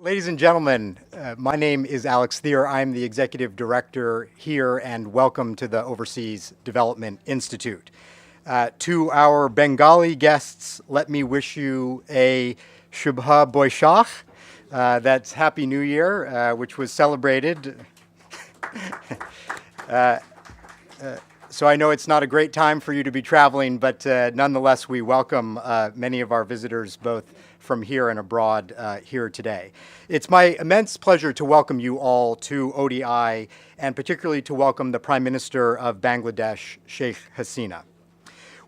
Ladies and gentlemen, my name is Alex Thier. I'm the executive director here, and welcome to the Overseas Development Institute. To our Bengali guests, let me wish you a Shubha Boishakh. That's Happy New Year, which was celebrated. So I know it's not a great time for you to be traveling, but nonetheless, we welcome many of our visitors, both from here and abroad, here today. It's my immense pleasure to welcome you all to ODI, and particularly to welcome the Prime Minister of Bangladesh, Sheikh Hasina.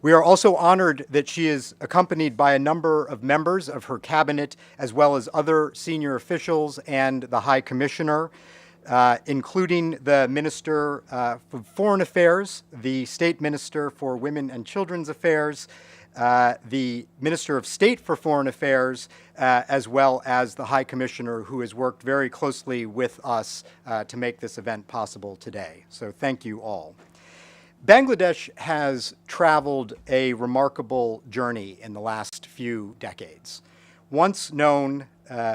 We are also honored that she is accompanied by a number of members of her cabinet, as well as other senior officials and the High Commissioner, including the Minister for Foreign Affairs, the State Minister for Women and Children's Affairs, the Minister of State for Foreign Affairs, as well as the High Commissioner, who has worked very closely with us to make this event possible today. So thank you all. Bangladesh has traveled a remarkable journey in the last few decades. Once known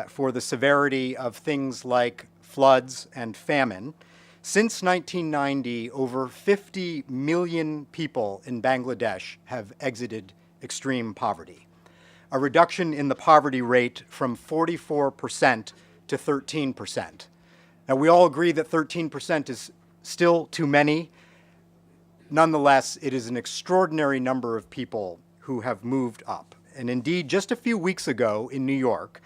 for the severity of things like floods and famine, since 1990, over 50 million people in Bangladesh have exited extreme poverty, a reduction in the poverty rate from 44% to 13%. Now, we all agree that 13% is still too many. Nonetheless, it is an extraordinary number of people who have moved up. And indeed, just a few weeks ago in New York,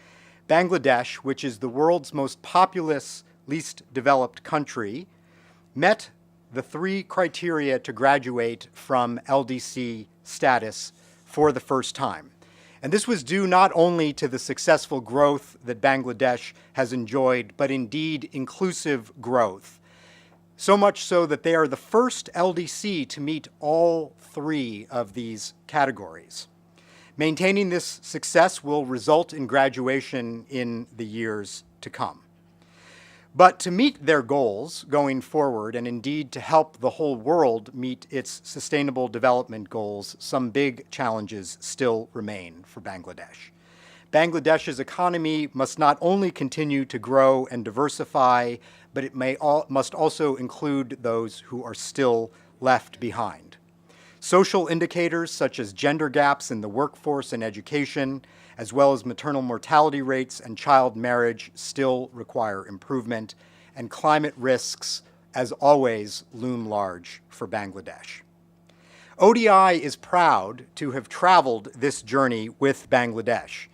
Bangladesh, which is the world's most populous, least developed country, met the 3 criteria to graduate from LDC status for the first time. And this was due not only to the successful growth that Bangladesh has enjoyed, but indeed inclusive growth. So much so that they are the first LDC to meet all 3 of these categories. Maintaining this success will result in graduation in the years to come. But to meet their goals going forward, and indeed to help the whole world meet its sustainable development goals, some big challenges still remain for Bangladesh. Bangladesh's economy must not only continue to grow and diversify, but it must also include those who are still left behind. Social indicators such as gender gaps in the workforce and education, as well as maternal mortality rates and child marriage, still require improvement, and climate risks, as always, loom large for Bangladesh. ODI is proud to have traveled this journey with Bangladesh.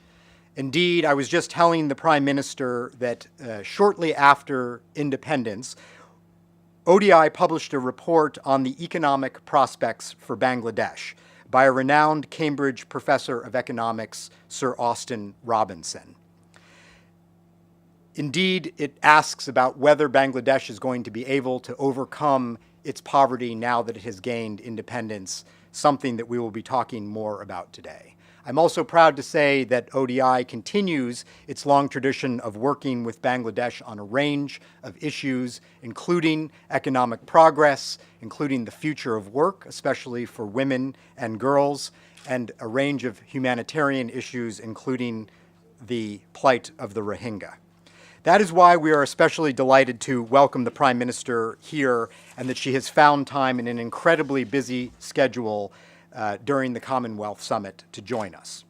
Indeed, I was just telling the Prime Minister that shortly after independence, ODI published a report on the economic prospects for Bangladesh by a renowned Cambridge professor of economics, Sir Austin Robinson. Indeed, it asks about whether Bangladesh is going to be able to overcome its poverty now that it has gained independence, something that we will be talking more about today. I'm also proud to say that ODI continues its long tradition of working with Bangladesh on a range of issues, including economic progress, including the future of work, especially for women and girls, and a range of humanitarian issues, including the plight of the Rohingya. That is why we are especially delighted to welcome the Prime Minister here, and that she has found time in an incredibly busy schedule during the Commonwealth Summit to join us.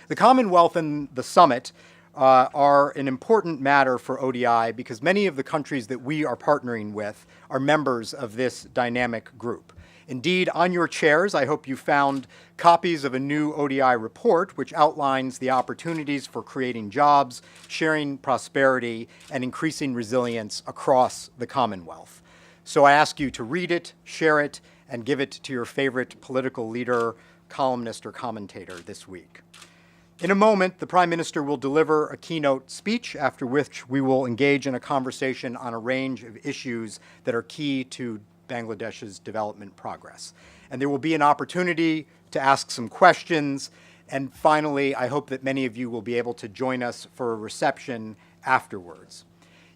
The Commonwealth and the Summit are an important matter for ODI because many of the countries that we are partnering with are members of this dynamic group. Indeed, on your chairs, I hope you found copies of a new ODI report which outlines the opportunities for creating jobs, sharing prosperity, and increasing resilience across the Commonwealth. So I ask you to read it, share it, and give it to your favorite political leader, columnist, or commentator this week. In a moment, the Prime Minister will deliver a keynote speech, after which we will engage in a conversation on a range of issues that are key to Bangladesh's development progress. And there will be an opportunity to ask some questions. And finally, I hope that many of you will be able to join us for a reception afterwards.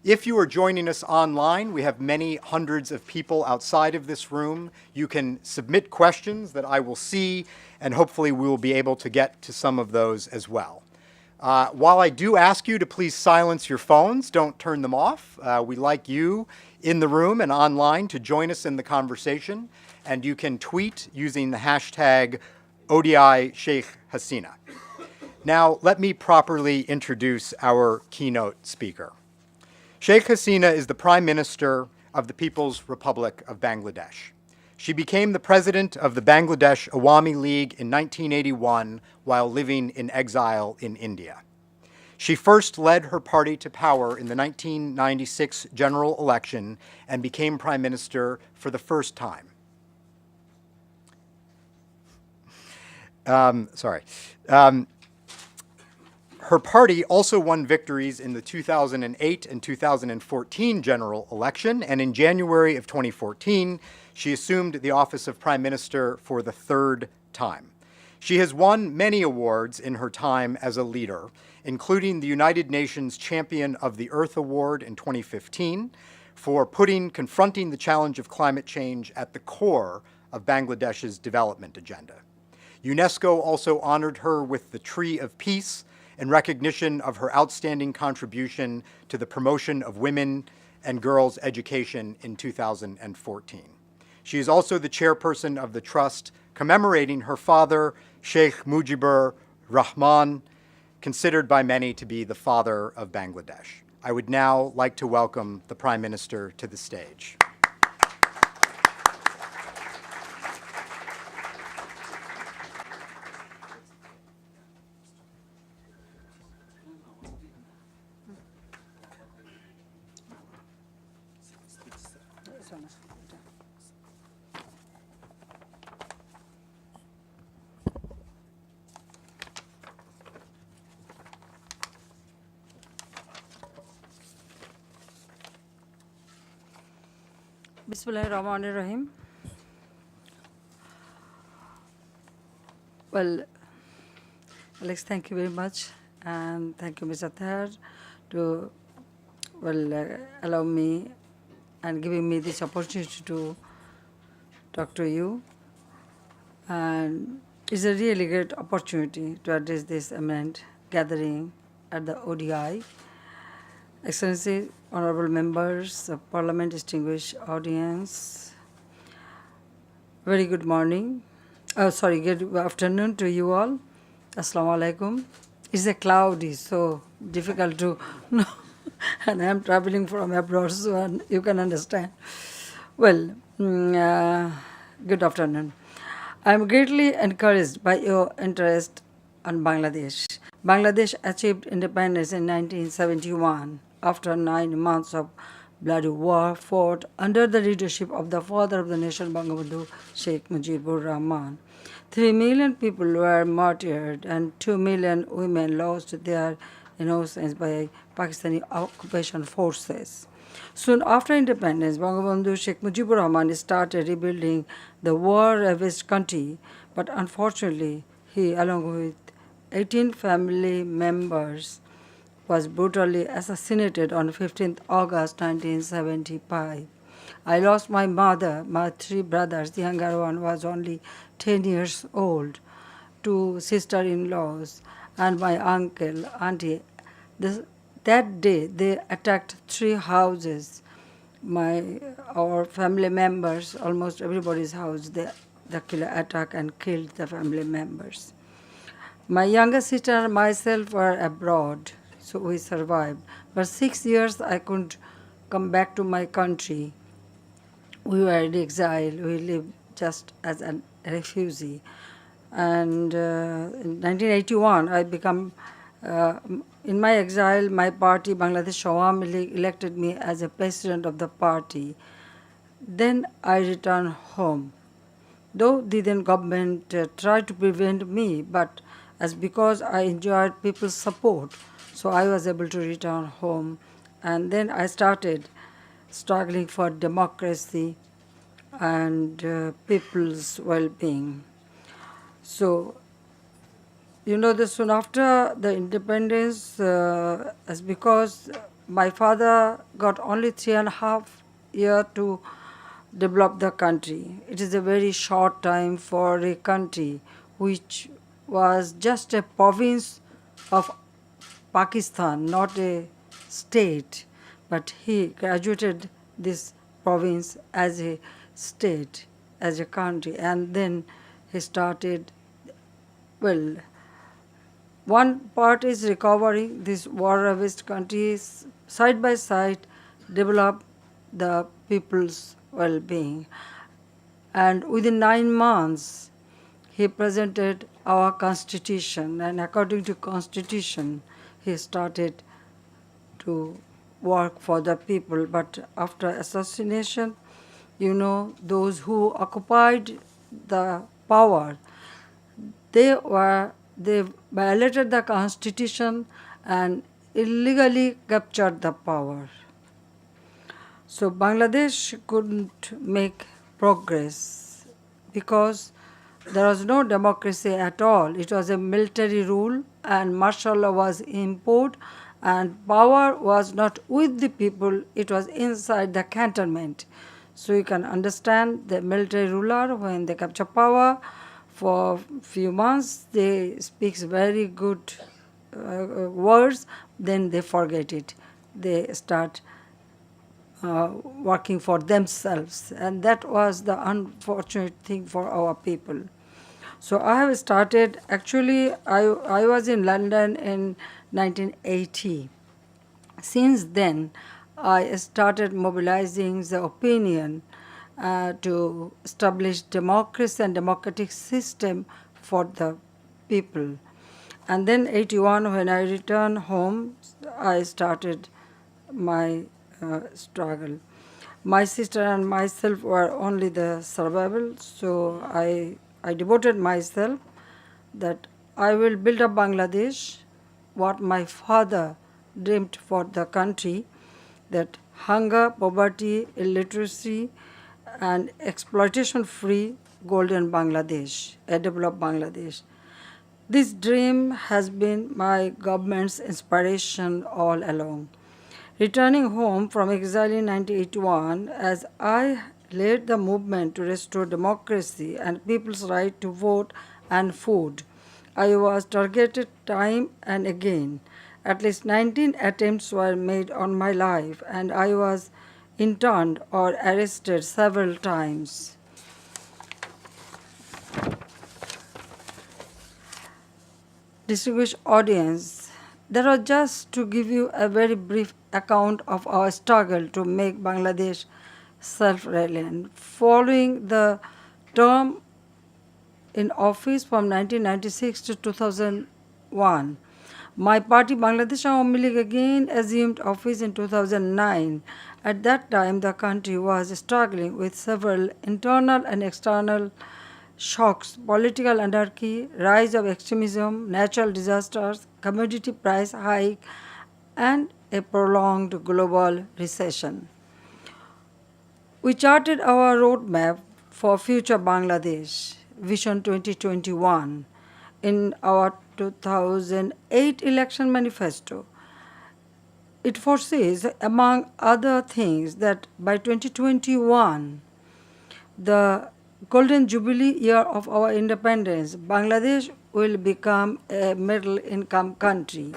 If you are joining us online, we have many hundreds of people outside of this room. You can submit questions that I will see, and hopefully we will be able to get to some of those as well. While I do ask you to please silence your phones, don't turn them off. We'd like you in the room and online to join us in the conversation, and you can tweet using the hashtag ODI Sheikh Hasina. Now, let me properly introduce our keynote speaker. Sheikh Hasina is the Prime Minister of the People's Republic of Bangladesh. She became the president of the Bangladesh Awami League in 1981 while living in exile in India. She first led her party to power in the 1996 general election and became prime minister for the first time. Her party also won victories in the 2008 and 2014 general election, and in January of 2014, she assumed the office of Prime Minister for the third time. She has won many awards in her time as a leader, including the United Nations Champion of the Earth Award in 2015 for confronting the challenge of climate change at the core of Bangladesh's development agenda. UNESCO also honored her with the Tree of Peace in recognition of her outstanding contribution to the promotion of women and girls' education in 2014. She is also the chairperson of the trust commemorating her father, Sheikh Mujibur Rahman, considered by many to be the father of Bangladesh. I would now like to welcome the Prime Minister to the stage. Bismillahirrahmanirrahim. Well, Alex, thank you very much, and thank you, Mr. Thar, to allow me and giving me this opportunity to talk to you. And it's a really great opportunity to address this eminent gathering at the ODI. Excellency, honorable members of Parliament, distinguished audience, very good morning. Good afternoon to you all. Assalamu alaikum. It's a cloudy, so difficult to know. And I'm traveling from abroad, so you can understand. Well, good afternoon. I'm greatly encouraged by your interest in Bangladesh. Bangladesh achieved independence in 1971 after 9 months of bloody war fought under the leadership of the father of the nation, Bangabandhu, Sheikh Mujibur Rahman. 3 million people were martyred and 2 million women lost their innocence by Pakistani occupation forces. Soon after independence, Bangabandhu Sheikh Mujibur Rahman started rebuilding the war-ravaged country, but unfortunately, he, along with 18 family members, was brutally assassinated on 15th August 1975. I lost my mother, my 3 brothers. The younger one was only 10 years old, 2 sister-in-laws, and my uncle, auntie. That day, they attacked 3 houses. Our family members, almost everybody's house, the killer attacked and killed the family members. My younger sister and myself were abroad, so we survived. But 6 years I couldn't come back to my country. We were in exile. We lived just as a refugee. And in 1981, I became, in my exile, my party, Bangladesh Awami League, elected me as a president of the party. Then I returned home. Though the then government tried to prevent me, but because I enjoyed people's support, so I was able to return home. And then I started struggling for democracy and people's well-being. So, soon after the independence, as because my father got only 3.5 years to develop the country. It is a very short time for a country which was just a province of Pakistan, not a state, but he graduated this province as a state, as a country, and then he started, well, one part is recovering these war-ravaged countries, side by side, develop the people's well-being. And within 9 months, he presented our constitution, and according to constitution, he started to work for the people. But after assassination, those who occupied the power, they violated the constitution and illegally captured the power. So Bangladesh couldn't make progress because there was no democracy at all. It was a military rule and martial law was imposed, and power was not with the people, it was inside the cantonment. So you can understand the military ruler, when they capture power, for few months they speak very good words, then they forget it. They start working for themselves, and that was the unfortunate thing for our people. So I have started, actually I was in London in 1980. Since then, I started mobilizing the opinion to establish democracy and democratic system for the people. And then 81, when I returned home, I started my struggle. My sister and myself were only the survival, so I devoted myself that I will build up Bangladesh, what my father dreamed for the country, that hunger, poverty, illiteracy, and exploitation-free golden Bangladesh, a developed Bangladesh. This dream has been my government's inspiration all along. Returning home from exile in 1981, as I led the movement to restore democracy and people's right to vote and food, I was targeted time and again. At least 19 attempts were made on my life, and I was interned or arrested several times. Distinguished audience, that was just to give you a very brief account of our struggle to make Bangladesh self-reliant. Following the term in office from 1996 to 2001, my party, Bangladesh Awami League, again assumed office in 2009. At that time, the country was struggling with several internal and external shocks: political anarchy, rise of extremism, natural disasters, commodity price hike, and a prolonged global recession. We charted our roadmap for future Bangladesh, Vision 2021, in our 2008 election manifesto. It foresees, among other things, that by 2021, the golden jubilee year of our independence, Bangladesh will become a middle-income country.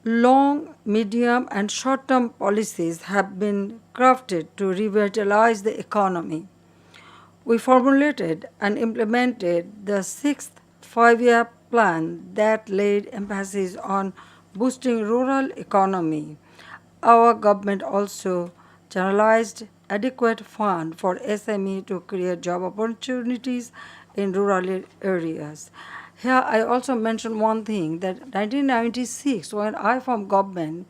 Long, medium, and short-term policies have been crafted to revitalize the economy. We formulated and implemented the sixth five-year plan that laid emphasis on boosting rural economy. Our government also channelized adequate fund for SME to create job opportunities in rural areas. Here I also mention one thing, that 1996, when I formed government,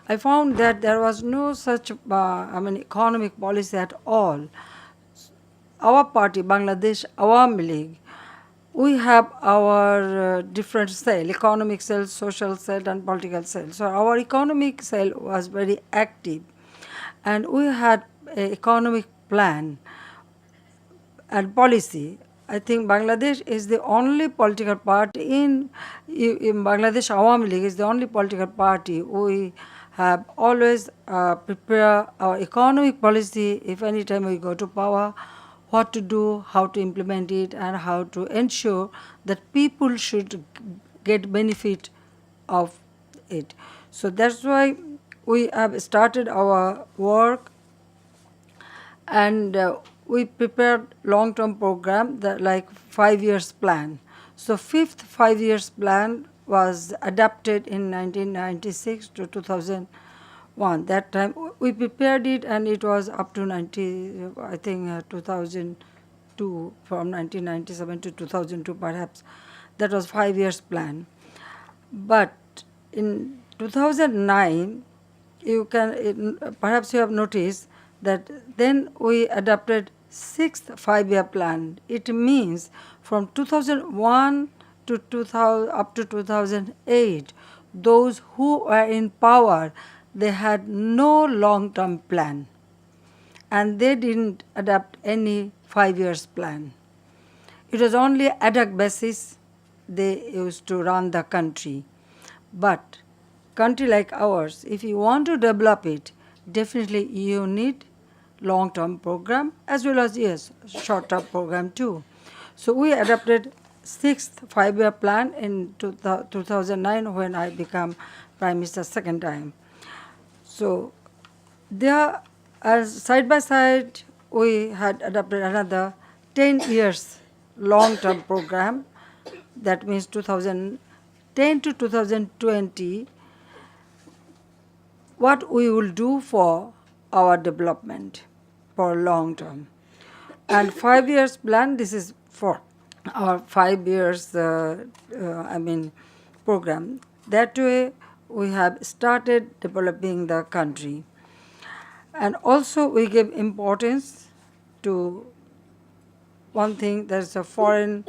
I found that there was no such economic policy at all. Our party, Bangladesh Awami League, we have our different cell, economic cell, social cell, and political cell. So our economic cell was very active, and we had an economic plan and policy. I think Bangladesh is the only political party in Bangladesh Awami League is the only political party. We have always prepared our economic policy if any time we go to power, what to do, how to implement it, and how to ensure that people should get benefit of it. So that's why we have started our work, and we prepared long-term program that like 5 years plan. So fifth 5 years plan was adapted in 1996 to 2001. That time we prepared it, and it was up to 2002, from 1997 to 2002 perhaps. That was 5 years plan. But in 2009, perhaps you have noticed that then we adopted sixth 5-year plan. It means from 2001 to 2000 up to 2008, those who were in power, they had no long-term plan, and they didn't adopt any 5 years plan. It was only ad hoc basis they used to run the country. But country like ours, if you want to develop it, definitely you need long-term program as well as, yes, short-term program too. So we adopted sixth 5-year plan in 2009 when I became Prime Minister second time. So there, as side by side, we had adopted another 10 years long-term program. That means 2010 to 2020, what we will do for our development for long term. And 5 years plan, this is for our 5 years, program. That way we have started developing the country. And also we give importance to one thing, there's a foreign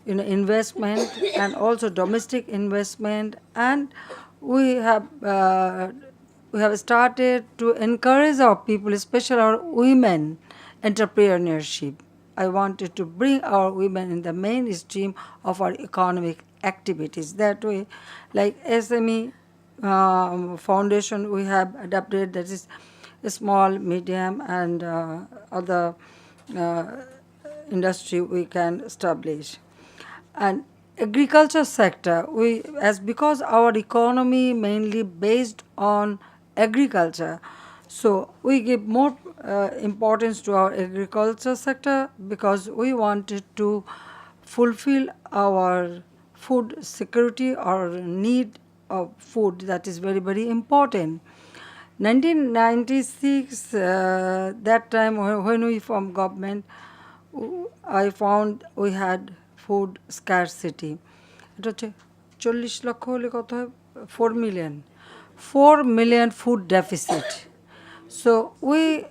investment and also domestic investment, and we have started to encourage our people, especially our women, entrepreneurship. I wanted to bring our women in the mainstream of our economic activities. That way, like SME foundation we have adopted, that is small, medium, and other industry we can establish. And agriculture sector, because our economy mainly based on agriculture, so we give more importance to our agriculture sector because we wanted to fulfill our food security or need of food. That is very, very important. 1996, that time when we formed government, I found we had food scarcity. It was 40 lakh hole kotho hoy? 4 million. 4 million food deficit. So we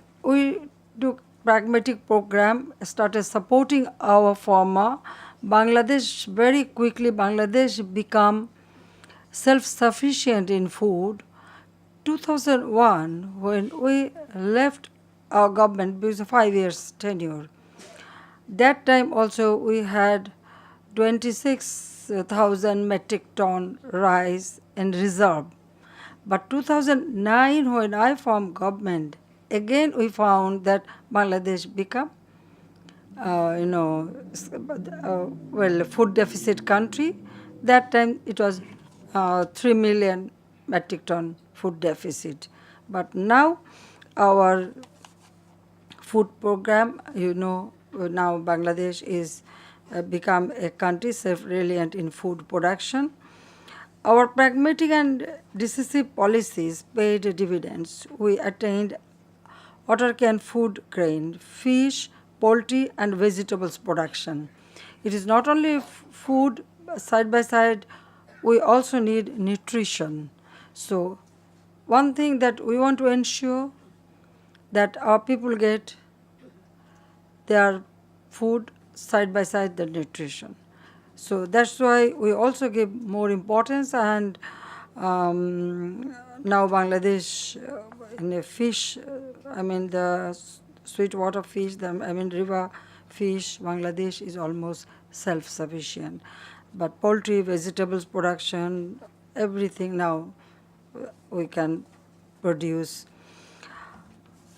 took pragmatic program, started supporting our farmer. Bangladesh, very quickly, Bangladesh become self-sufficient in food. 2001, when we left our government, because of 5 years tenure, that time also we had 26,000 metric ton rice in reserve. But 2009, when I formed government, again we found that Bangladesh become, food deficit country. That time it was 3 million metric ton food deficit. But now our food program, now Bangladesh is become a country self-reliant in food production. Our pragmatic and decisive policies paid dividends. We attained water-can food grain, fish, poultry, and vegetables production. It is not only food, side by side, we also need nutrition. So one thing that we want to ensure that our people get their food side by side the nutrition. So that's why we also give more importance, and now Bangladesh in a fish, the sweetwater fish, river fish, Bangladesh is almost self-sufficient. But poultry, vegetables production, everything now we can produce.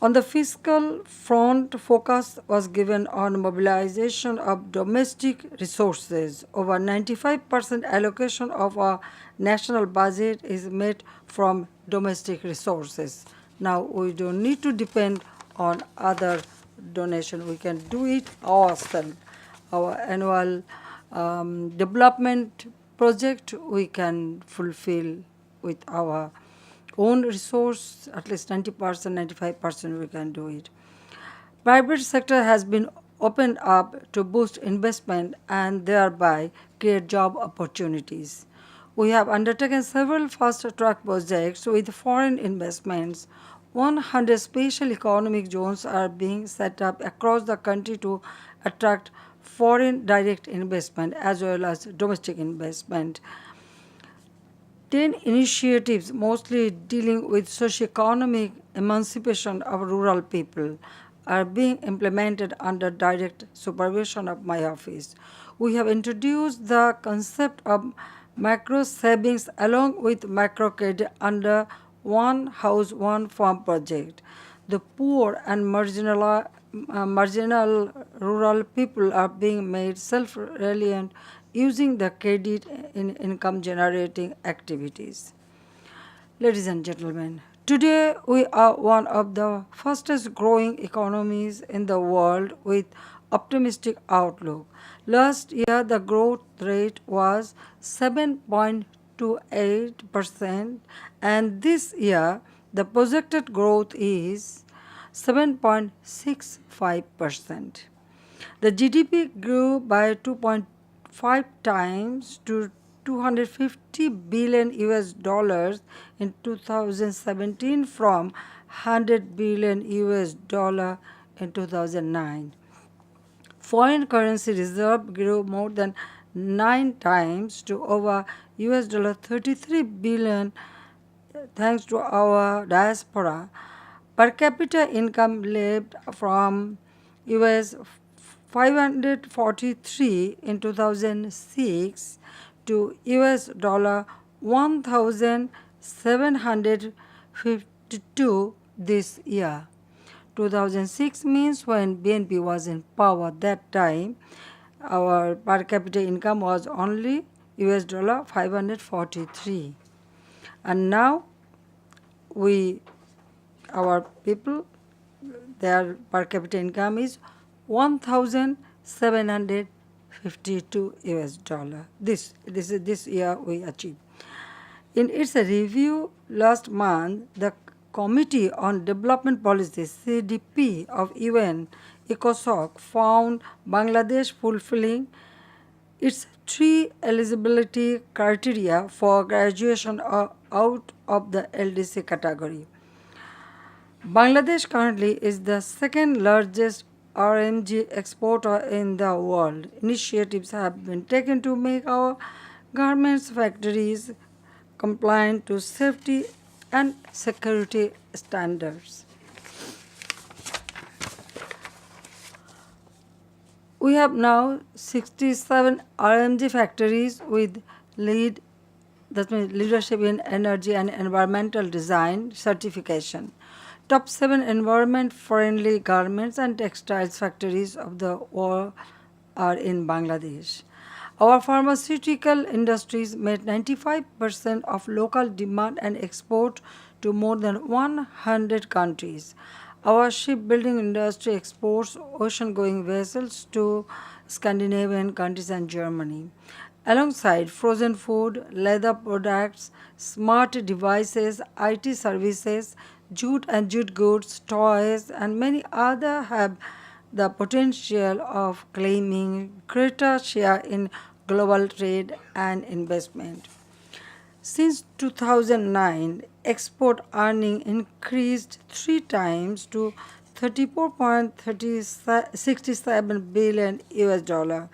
On the fiscal front, focus was given on mobilization of domestic resources. Over 95% allocation of our national budget is made from domestic resources. Now we don't need to depend on other donation. We can do it ourselves. Our annual development project we can fulfill with our own resource, at least 90%, 95% we can do it. Private sector has been opened up to boost investment and thereby create job opportunities. We have undertaken several fast-track projects with foreign investments. 100 special economic zones are being set up across the country to attract foreign direct investment as well as domestic investment. 10 initiatives, mostly dealing with socio-economic emancipation of rural people, are being implemented under direct supervision of my office. We have introduced the concept of micro savings along with microcredit under one house, one farm project. The poor and marginal rural people are being made self-reliant using the credit in income-generating activities. Ladies and gentlemen, today we are one of the fastest growing economies in the world with optimistic outlook. Last year the growth rate was 7.28% and this year the projected growth is 7.65%. The GDP grew by 2.5 times to 250 billion US dollars in 2017 from 100 billion US dollar in 2009. Foreign currency reserve grew more than 9 times to over US dollar 33 billion thanks to our diaspora. Per capita income leaped from US 543 in 2006 to US dollar 1,752 this year. 2006 means when BNP was in power. That time our per capita income was only US dollar 543, and now our people, their per capita income is 1,752 US dollar. This year we achieved. In its review last month, the Committee on Development Policy (CDP) of UN ECOSOC found Bangladesh fulfilling its 3 eligibility criteria for graduation out of the LDC category. Bangladesh currently is the second largest RMG exporter in the world. Initiatives have been taken to make our garments factories compliant to safety and security standards. We have now 67 RMG factories with that means leadership in energy and environmental design certification. Top 7 environment-friendly garments and textiles factories of the world are in Bangladesh. Our pharmaceutical industries met 95% of local demand and export to more than 100 countries. Our shipbuilding industry exports ocean-going vessels to Scandinavian countries and Germany. Alongside frozen food, leather products, smart devices, IT services, jute and jute goods, toys, and many other have the potential of claiming greater share in global trade and investment. Since 2009, export earning increased 3 times to 34.67 billion US dollar.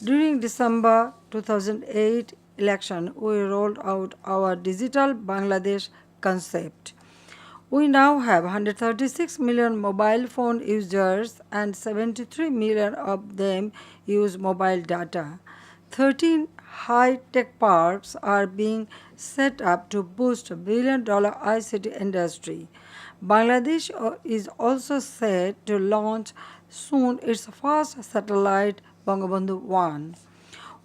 During December 2008 election, we rolled out our digital Bangladesh concept. We now have 136 million mobile phone users and 73 million of them use mobile data. 13 high-tech parks are being set up to boost $1 billion ICT industry. Bangladesh is also set to launch soon its first satellite, Bangabandhu 1.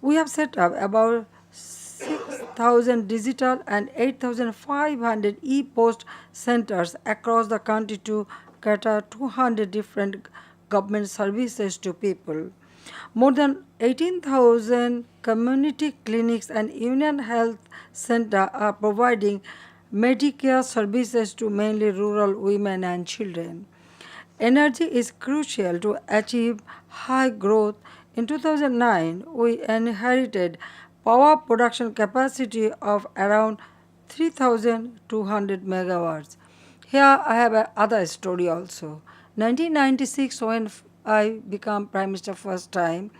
We have set up about 6,000 digital and 8,500 e-post centers across the country to cater 200 different government services to people. More than 18,000 community clinics and Union Health Center are providing Medicare services to mainly rural women and children. Energy is crucial to achieve high growth. In 2009, we inherited power production capacity of around 3,200 megawatts. Here I have another story also. 1996, when I became Prime Minister first time,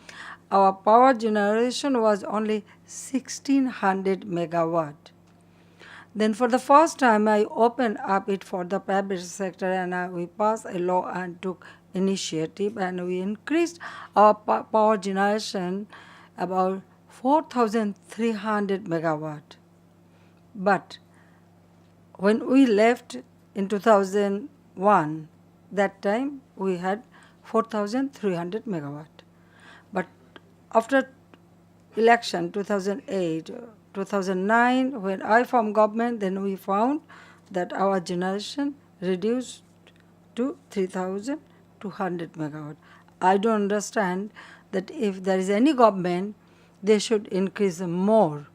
our power generation was only 1,600 megawatt. Then for the first time, I opened up it for the private sector, and we passed a law and took initiative, and we increased our power generation about 4,300 megawatt. But when we left in 2001, that time we had 4,300 megawatt. But after election 2008, 2009, when I formed government, then we found that our generation reduced to 3,200 megawatt. I don't understand that if there is any government, they should increase more,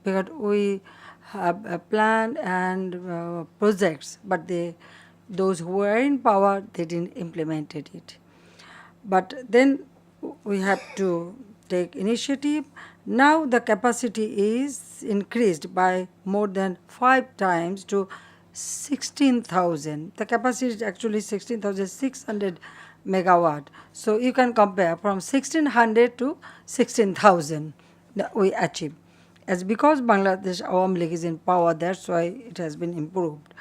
because we have a plan and projects, but those who were in power, they didn't implement it. But then we have to take initiative. Now the capacity is increased by more than 5 times to 16,000. The capacity is actually 16,600 megawatt. So you can compare from 1,600 to 16,000 that we achieve. As because Bangladesh Awami League is in power, that's why it has been improved.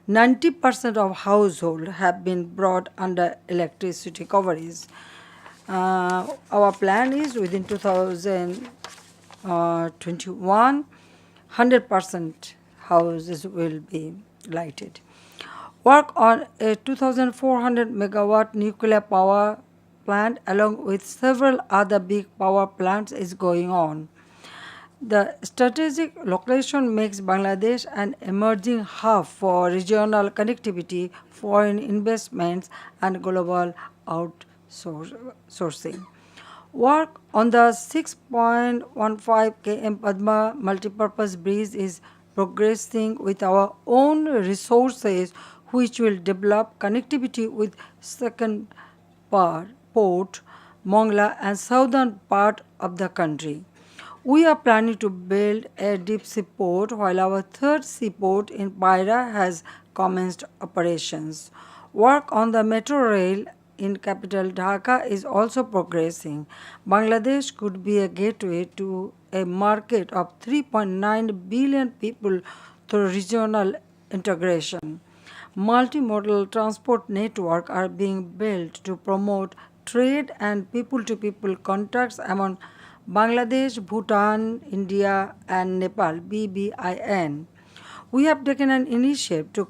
90% of households have been brought under electricity coverage. Our plan is within 2021, 100% houses will be lighted. Work on a 2,400 megawatt nuclear power plant along with several other big power plants is going on. The strategic location makes Bangladesh an emerging hub for regional connectivity, foreign investments, and global outsourcing. Work on the 6.15 km Padma multipurpose bridge is progressing with our own resources, which will develop connectivity with second port, Mongla, and southern part of the country. We are planning to build a deep sea port, while our third seaport in Paira has commenced operations. Work on the metro rail in capital Dhaka is also progressing. Bangladesh could be a gateway to a market of 3.9 billion people through regional integration. Multimodal transport networks are being built to promote trade and people-to-people contacts among Bangladesh, Bhutan, India, and Nepal, BBIN. We have taken an initiative to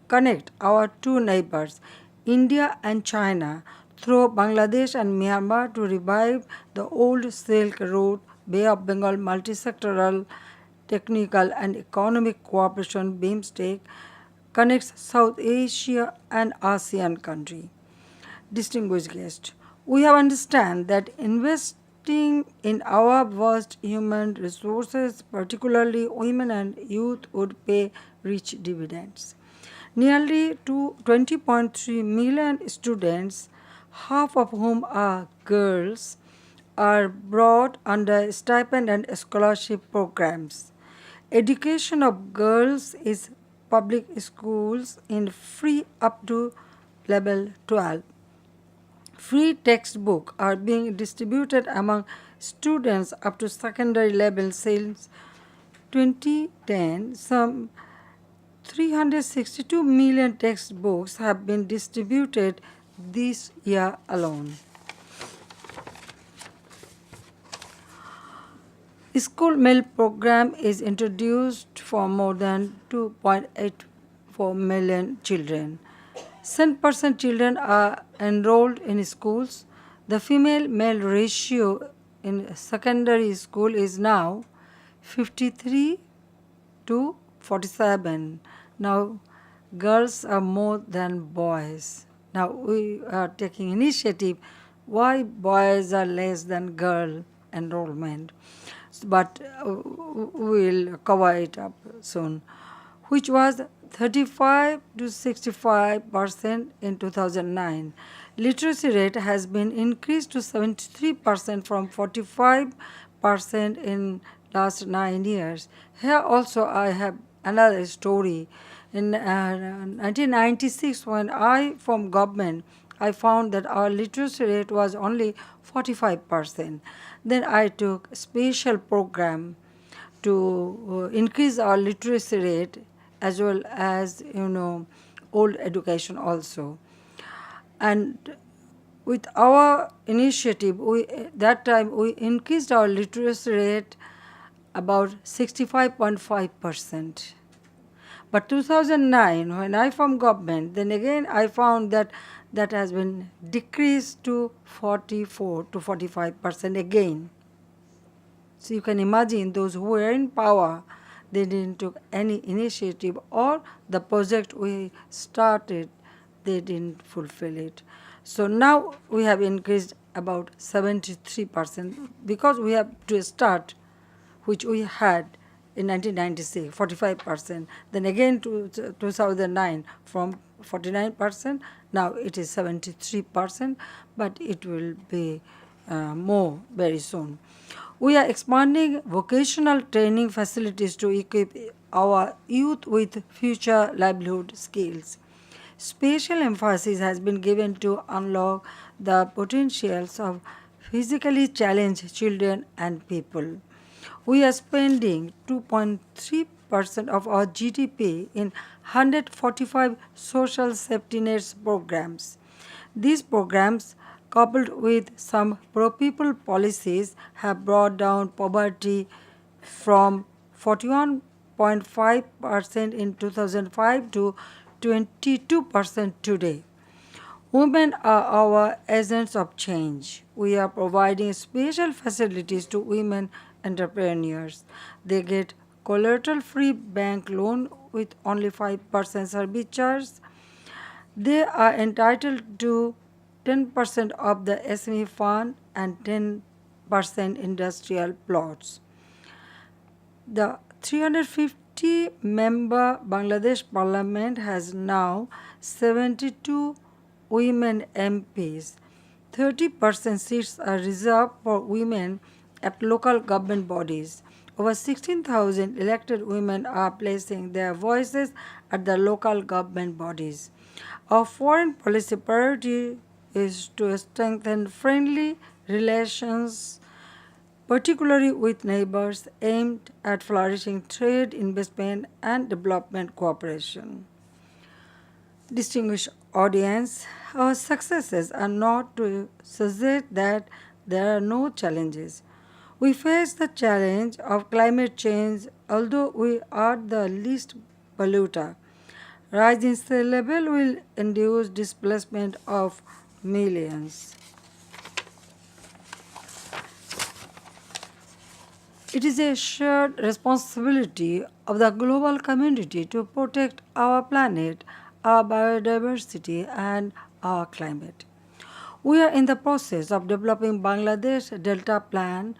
connect our two neighbors, India and China, through Bangladesh and Myanmar to revive the old Silk Road, Bay of Bengal multisectoral technical and economic cooperation BIMSTEC connects South Asia and ASEAN country. Distinguished guests, we have understand that investing in our vast human resources, particularly women and youth, would pay rich dividends. Nearly 20.3 million students, half of whom are girls, are brought under stipend and scholarship programs. Education of girls is public schools in free up to level 12. Free textbooks are being distributed among students up to secondary level since 2010. Some 362 million textbooks have been distributed this year alone. School meal program is introduced for more than 2.8 4 million children. 7% children are enrolled in schools. The female-male ratio in secondary school is now 53 to 47. Now, girls are more than boys. Now, we are taking initiative why boys are less than girl enrollment. But we'll cover it up soon, which was 35 to 65% in 2009. Literacy rate has been increased to 73% from 45% in last 9 years. Here also I have another story. In 1996, when I from government, I found that our literacy rate was only 45%. Then I took special program to increase our literacy rate as well as old education also. And with our initiative, that time we increased our literacy rate about 65.5%. But 2009, when I formed government, then again I found that that has been decreased to 44 to 45% again. So you can imagine those who were in power, they didn't take any initiative, or the project we started, they didn't fulfill it. So now we have increased about 73% because we have to start, which we had in 1996, 45%. Then again to 2009 from 49%, now it is 73%, but it will be more very soon. We are expanding vocational training facilities to equip our youth with future livelihood skills. Special emphasis has been given to unlock the potentials of physically challenged children and people. We are spending 2.3% of our GDP in 145 social safety nets programs. These programs, coupled with some pro-people policies, have brought down poverty from 41.5% in 2005 to 22% today. Women are our agents of change. We are providing special facilities to women entrepreneurs. They get collateral-free bank loan with only 5% service charge. They are entitled to 10% of the SME fund and 10% industrial plots. The 350-member Bangladesh Parliament has now 72 women MPs. 30% seats are reserved for women at local government bodies. Over 16,000 elected women are placing their voices at the local government bodies. Our foreign policy priority is to strengthen friendly relations, particularly with neighbors, aimed at flourishing trade, investment, and development cooperation. Distinguished audience, our successes are not to suggest that there are no challenges. We face the challenge of climate change, although we are the least polluter. Rise in sea level will induce displacement of millions. It is a shared responsibility of the global community to protect our planet, our biodiversity, and our climate. We are in the process of developing Bangladesh Delta Plan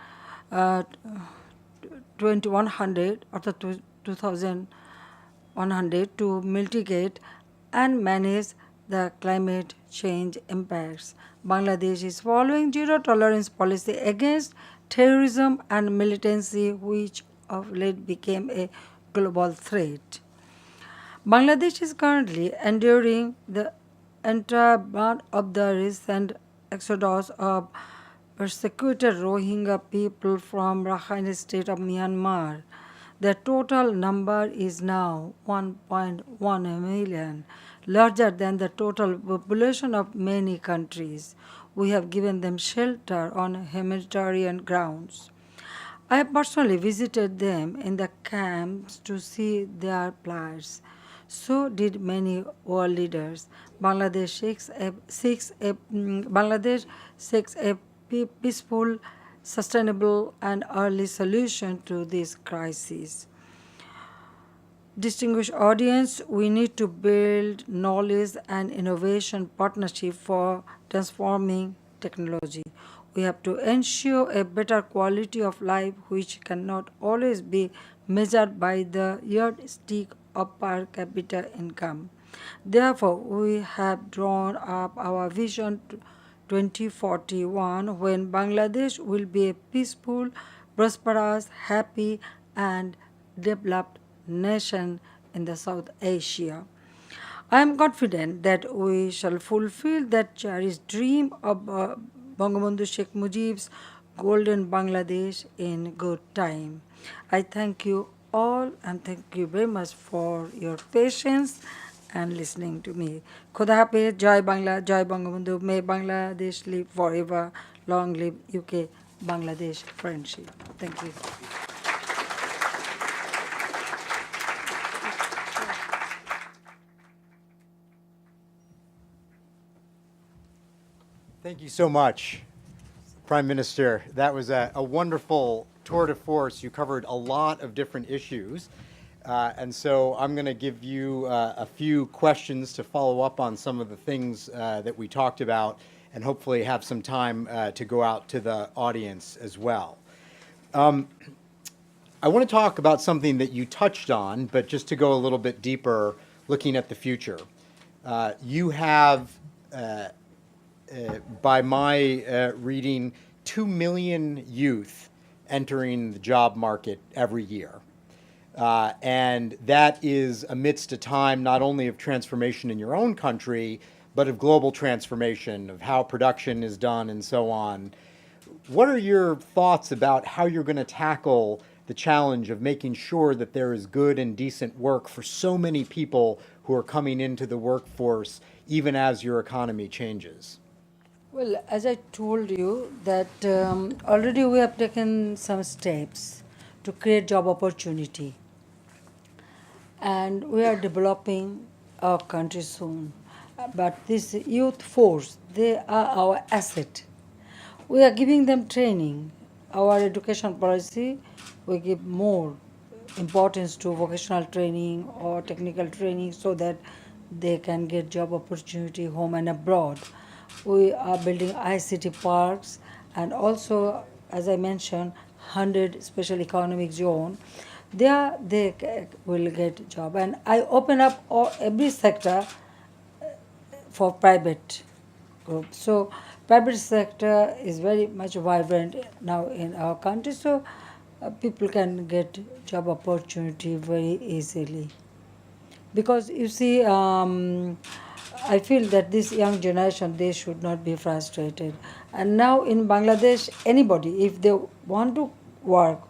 2100 or the 2100 to mitigate and manage the climate change impacts. Bangladesh is following zero tolerance policy against terrorism and militancy, which of late became a global threat. Bangladesh is currently enduring the entire brunt of the recent exodus of persecuted Rohingya people from Rakhine state of Myanmar. The total number is now 1.1 million, larger than the total population of many countries. We have given them shelter on humanitarian grounds. I have personally visited them in the camps to see their plights. So did many world leaders. Bangladesh seeks a peaceful, sustainable, and early solution to this crisis. Distinguished audience, we need to build knowledge and innovation partnership for transforming technology. We have to ensure a better quality of life which cannot always be measured by the yardstick of per capita income. Therefore, we have drawn up our vision 2041 when Bangladesh will be a peaceful, prosperous, happy, and developed nation in the South Asia. I am confident that we shall fulfill that cherished dream of Bangabandhu Sheikh Mujib's golden Bangladesh in good time. I thank you all and thank you very much for your patience and listening to me. Khuda Hafiz, Jai Bangla, Jai Bangabandhu. May Bangladesh live forever. Long live UK Bangladesh friendship. Thank you. Thank you so much, Prime Minister. That was a wonderful tour de force. You covered a lot of different issues. And so I'm going to give you a few questions to follow up on some of the things that we talked about and hopefully have some time to go out to the audience as well. I want to talk about something that you touched on, but just to go a little bit deeper, looking at the future. You have by my reading, 2 million youth entering the job market every year. And that is amidst a time not only of transformation in your own country, but of global transformation, of how production is done and so on. What are your thoughts about how you're going to tackle the challenge of making sure that there is good and decent work for so many people who are coming into the workforce, even as your economy changes? Well, as I told you that already we have taken some steps to create job opportunity, and we are developing our country soon. But this youth force, they are our asset. We are giving them training. Our education policy, we give more importance to vocational training or technical training so that they can get job opportunity home and abroad. We are building ICT parks and also, as I mentioned, 100 special economic zone. There they will get job. And I open up every sector for private group. So private sector is very much vibrant now in our country. So people can get job opportunity very easily. Because you see, I feel that this young generation, they should not be frustrated. And now in Bangladesh, anybody, if they want to work,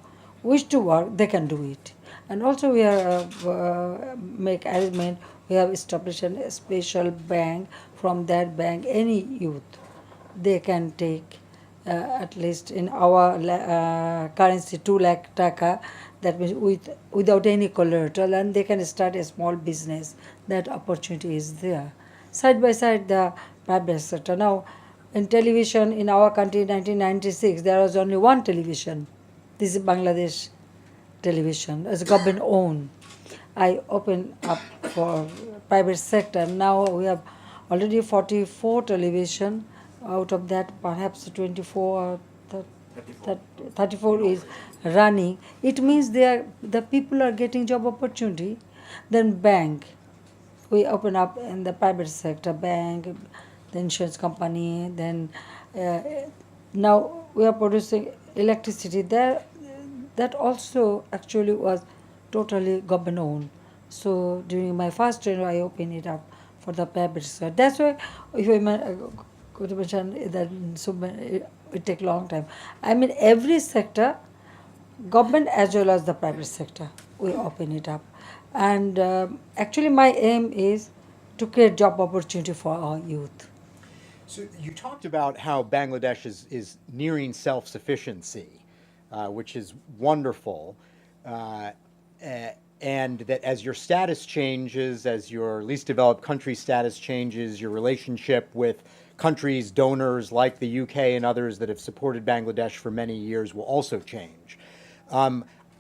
wish to work, they can do it. And also we have make arrangement, we have established a special bank. From that bank, any youth, they can take at least in our currency 2 lakh taka, that means without any collateral, and they can start a small business. That opportunity is there. Side by side, the private sector. Now, in television in our country in 1996, there was only one television. This is Bangladesh television, as government owned. I opened up for private sector. Now we have already 44 television. Out of that, perhaps 24 or 34 is running. It means the people are getting job opportunity. Then bank, we open up in the private sector, bank, the insurance company. Then now we are producing electricity there. That also actually was totally government owned. So during my first tenure, I opened it up for the private sector. That's why, if I could mention that, it take long time. I mean, every sector, government as well as the private sector, we open it up. And actually, my aim is to create job opportunity for our youth. So you talked about how Bangladesh is nearing self-sufficiency, which is wonderful. and that as your status changes, as your least developed country status changes, your relationship with countries, donors like the UK and others that have supported Bangladesh for many years will also change.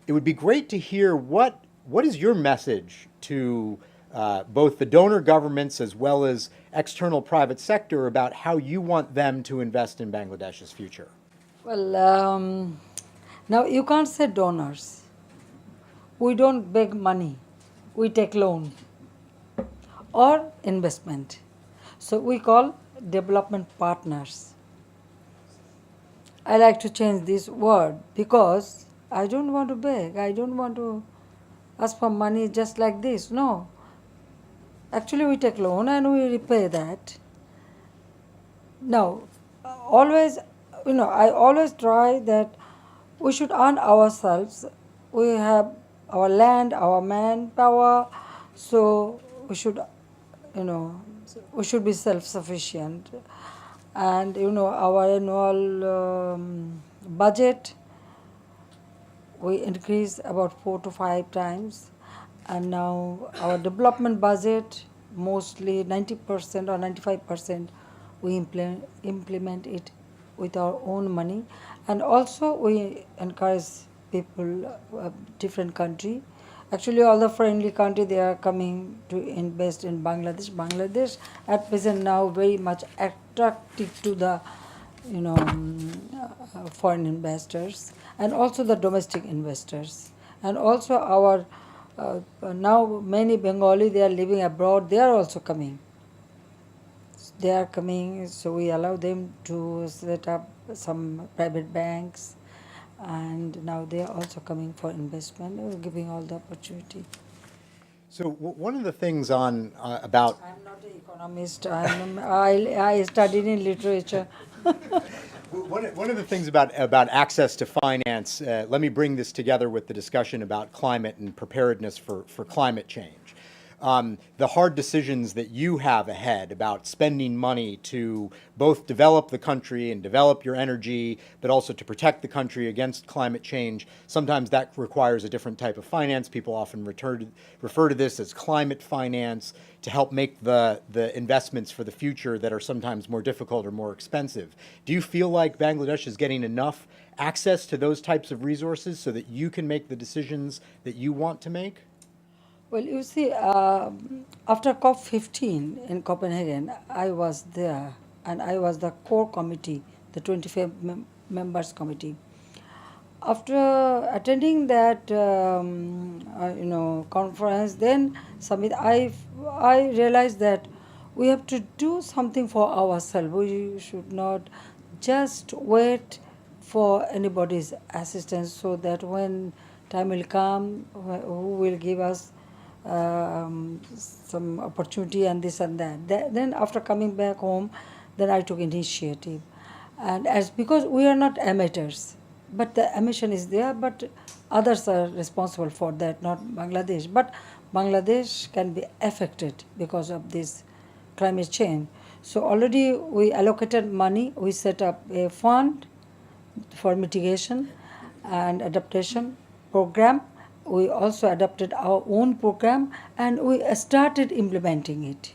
It would be great to hear what is your message to both the donor governments as well as external private sector about how you want them to invest in Bangladesh's future? Well, now you can't say donors. We don't beg money. We take loan or investment. So we call development partners. I like to change this word because I don't want to beg. I don't want to ask for money just like this. No. Actually, we take loan and we repay that. Now, always, I always try that we should earn ourselves. We have our land, our manpower, so we should, we should be self-sufficient. And, our annual budget, we increase about 4 to 5 times. And now our development budget, mostly 90% or 95%, we implement it with our own money. And also we encourage people, different country. Actually, all the friendly country, they are coming to invest in Bangladesh. Bangladesh at present now very much attractive to the foreign investors and also the domestic investors. And also our now many Bengali, they are living abroad, they are also coming. They are coming, so we allow them to set up some private banks, and now they are also coming for investment. We're giving all the opportunity. So one of the things on about I'm not an economist. I studied in literature. one of the things about access to finance, let me bring this together with the discussion about climate and preparedness for climate change. The hard decisions that you have ahead about spending money to both develop the country and develop your energy, but also to protect the country against climate change. Sometimes that requires a different type of finance. People often refer to this as climate finance to help make the investments for the future that are sometimes more difficult or more expensive. Do you feel like Bangladesh is getting enough access to those types of resources so that you can make the decisions that you want to make? Well, you see, after COP15 in Copenhagen, I was there and I was the core committee, the 25 members committee. After attending that, conference, then summit, I realized that we have to do something for ourselves. We should not just wait for anybody's assistance, so that when time will come, who will give us some opportunity and this and that. Then after coming back home, then I took initiative. And because we are not amateurs, but the ambition is there, but others are responsible for that, not Bangladesh. But Bangladesh can be affected because of this climate change. So already we allocated money, we set up a fund for mitigation and adaptation program. We also adopted our own program and we started implementing it.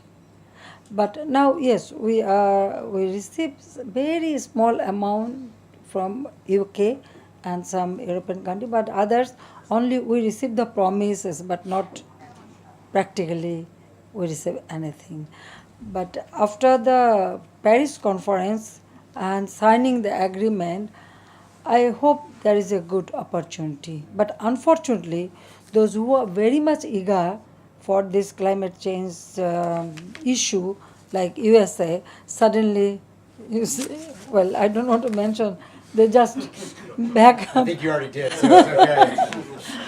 But now, yes, we receive very small amount from UK and some European country, but others only we receive the promises, but not practically we receive anything. But after the Paris conference and signing the agreement, I hope there is a good opportunity. But unfortunately, those who are very much eager for this climate change issue, like USA, suddenly, well, I don't want to mention, they just back up. I think you already did, so it's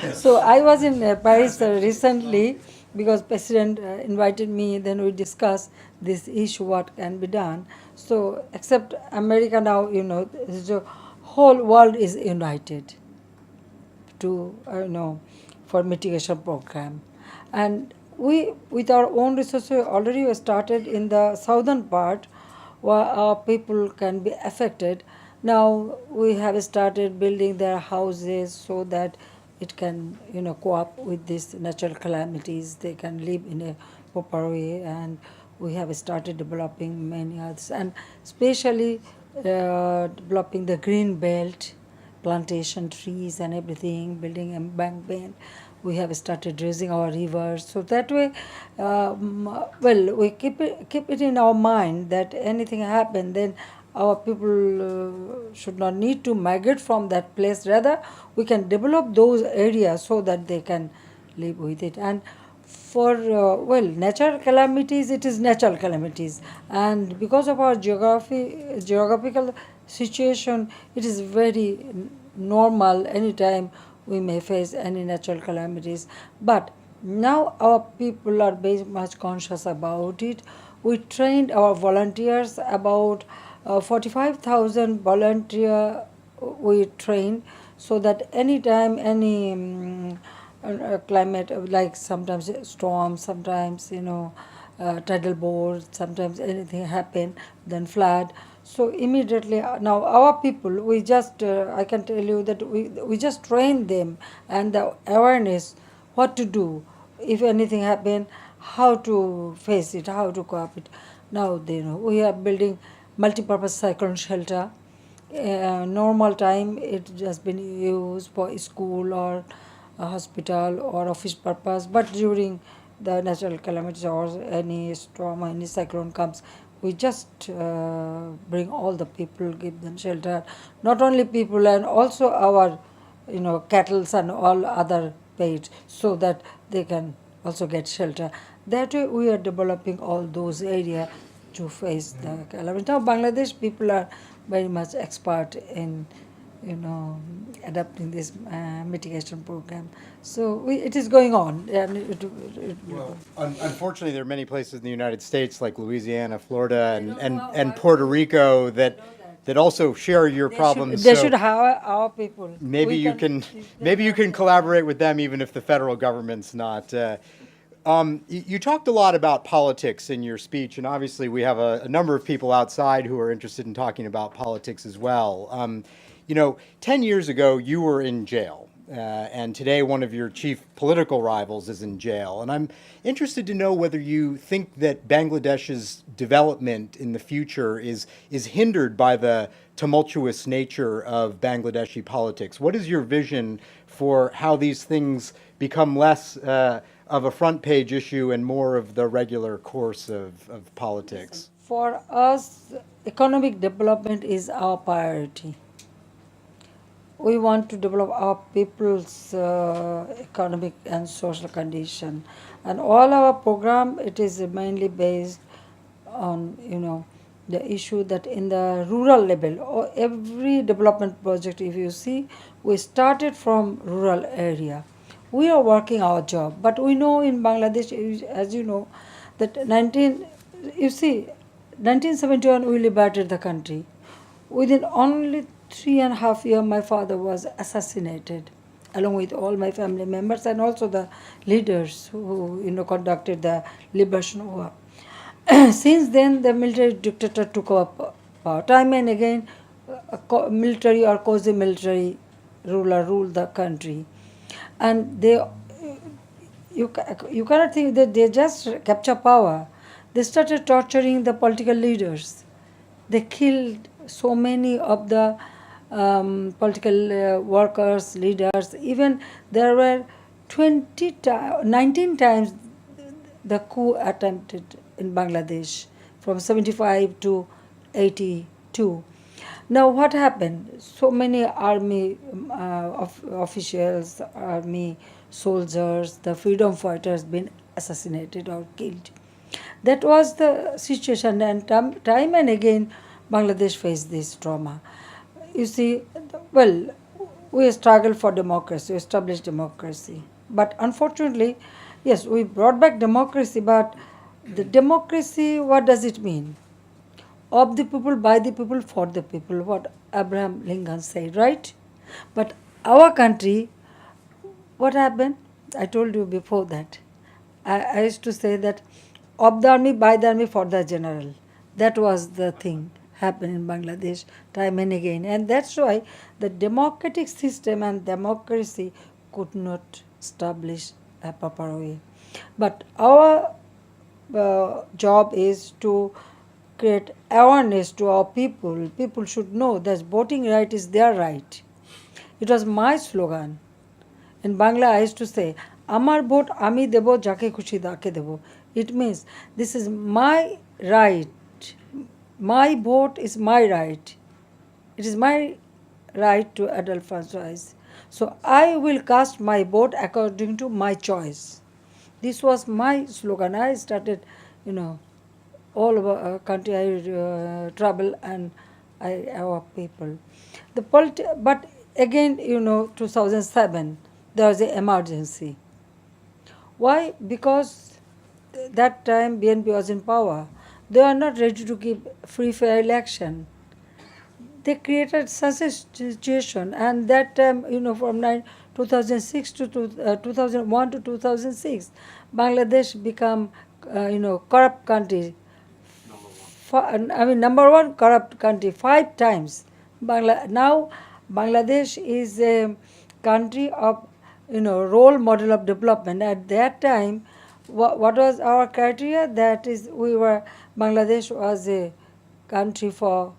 okay. So I was in Paris recently because President invited me, then we discussed this issue, what can be done. So except America now, the whole world is united to, for mitigation program. And we, with our own resources, already started in the southern part where our people can be affected. Now we have started building their houses so that it can, co-op with these natural calamities. They can live in a proper way, and we have started developing many others, and especially developing the green belt, plantation trees and everything, building embankment. We have started raising our rivers, so that way, we keep it in our mind that anything happen, then our people should not need to migrate from that place. Rather, we can develop those areas so that they can live with it. And for natural calamities, it is natural calamities, and because of our geographical situation, it is very normal. Anytime we may face any natural calamities, but now our people are very much conscious about it. We trained our volunteers, about 45,000 volunteer we trained, so that anytime any climate, like sometimes storm, sometimes tidal bore, sometimes anything happen, then flood. So immediately now our people, we just I can tell you that we just train them, and the awareness what to do if anything happen, how to face it, how to cope it. Now they know. We are building multi-purpose cyclone shelter. Normal time it has been used for school or a hospital or office purpose, but during the natural calamities or any storm or any cyclone comes, we just bring all the people, give them shelter. Not only people, and also our cattle and all other pets, so that they can also get shelter. That way we are developing all those areas to face the calamity. Now Bangladesh people are very much expert in adapting this mitigation program. So it is going on. And Unfortunately, there are many places in the United States, like Louisiana, Florida, and Puerto Rico, that also share your problems. they so should have our people. maybe We you can collaborate with them, even if the federal government's not. You talked a lot about politics in your speech, and obviously we have a number of people outside who are interested in talking about politics as well. 10 years ago, you were in jail, and today one of your chief political rivals is in jail. And I'm interested to know whether you think that Bangladesh's development in the future is hindered by the tumultuous nature of Bangladeshi politics. What is your vision for how these things become less of a front page issue and more of the regular course of politics? For us, economic development is our priority. We want to develop our people's economic and social condition, and all our program, it is mainly based on the issue that in the rural level, or every development project, if you see, we started from rural area. We are working our job, but we know in Bangladesh, as you know, that 1971 we liberated the country. Within only 3.5 years, my father was assassinated, along with all my family members and also the leaders who conducted the liberation war. Since then, the military dictator took up power. Time and again, military or quasi-military ruler ruled the country, and you cannot think that they just capture power. They started torturing the political leaders. They killed so many of the political workers, leaders. Even there were 19 times the coup attempted in Bangladesh from 75 to 82. Now what happened? So many army officials, army soldiers, the freedom fighters been assassinated or killed. That was the situation, and time and again Bangladesh faced this trauma. You see, well, we struggled for democracy, we established democracy. But unfortunately, yes, we brought back democracy, but the democracy, what does it mean? Of the people, by the people, for the people, what Abraham Lincoln said, right? But our country, what happened? I told you before that. I used to say that of the army, by the army, for the general. That was the thing happened in Bangladesh time and again. And that's why the democratic system and democracy could not establish a proper way. But our job is to create awareness to our people. People should know that voting right is their right. It was my slogan. In Bangla, I used to say, Amar vote ami debo, jake khushi dake debo. It means this is my right. My vote is my right. It is my right to adult franchise. So I will cast my vote according to my choice. This was my slogan. I started, all over country I travel and our people. But again, 2007, there was an emergency. Why? Because that time BNP was in power. They are not ready to give free fair election. They created such a situation, and that time, from 2006 to 2001 to 2006, Bangladesh become, corrupt country. Number one corrupt country 5 times. Now, Bangladesh is a country of, role model of development. At that time, what was our criteria? That is, Bangladesh was a country for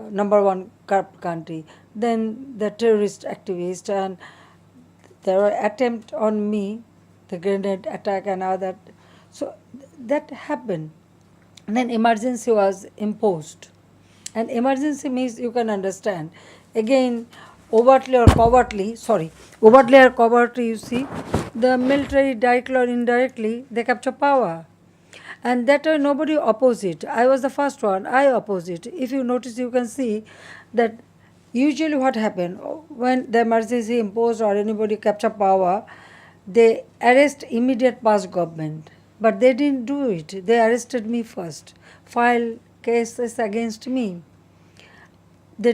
number one corrupt country. Then the terrorist activist, and there were attempt on me, the grenade attack and all that. So that happened. And then emergency was imposed. And emergency means, you can understand. Again, overtly or covertly, you see, the military directly or indirectly, they capture power. And that nobody oppose it. I was the first one. I oppose it. If you notice, you can see that usually what happened when the emergency imposed or anybody capture power, they arrest immediate past government. But they didn't do it. They arrested me first, file cases against me. They